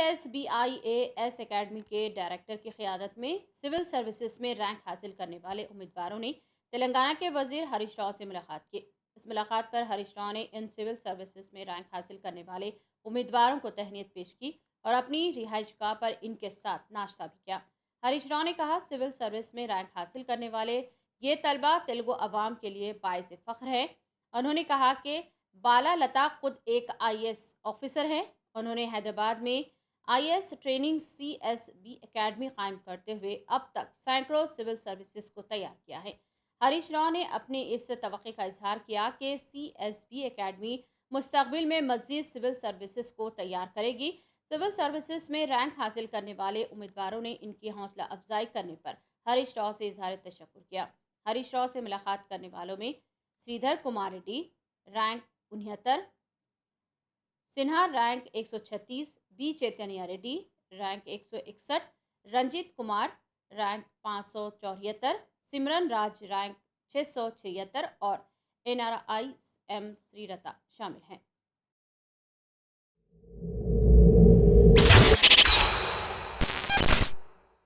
CSBIAS academy کے director کی قیادت میں سول سروسز میں رینک حاصل کرنے والے امیدواروں نے تلنگانہ کے وزیر ہریش راؤ سے ملاقات کی۔ اس ملاقات پر ہریش راؤ نے ان سول سروسز میں رینک حاصل کرنے والے امیدواروں کو تہنیت پیش کی اور اپنی رہائش گاہ پر ان کے ساتھ ناشتہ بھی کیا۔ ہریش راؤ نے کہا، سول سروس میں رینک حاصل کرنے والے یہ طلبہ تیلگو عوام کے لیے باعث فخر ہے۔ انہوں نے کہا کہ بالا لتا خود ایک IAS آفیسر ہیں۔ انہوں نے حیدرآباد میں IAS ٹریننگ CSB اکیڈمی قائم کرتے ہوئے اب تک سینکڑوں سول سروسز کو تیار کیا ہے۔ ہریش راؤ نے اپنے اس توقع کا اظہار کیا کہ CSB اکیڈمی مستقبل میں مزید سول سروسز کو تیار کرے گی۔ سول سروسز میں رینک حاصل کرنے والے امیدواروں نے ان کی حوصلہ افزائی کرنے پر ہریش راؤ سے اظہار تشکر کیا۔ ہریش راؤ سے ملاقات کرنے والوں میں Sridhar Kumar Reddy rank 69، Sinha rank 136، B Chaitanya Reddy rank 161، Ranjit Kumar rank 574، Simran Raj rank 676 اور NRI M سری رتا شامل ہیں۔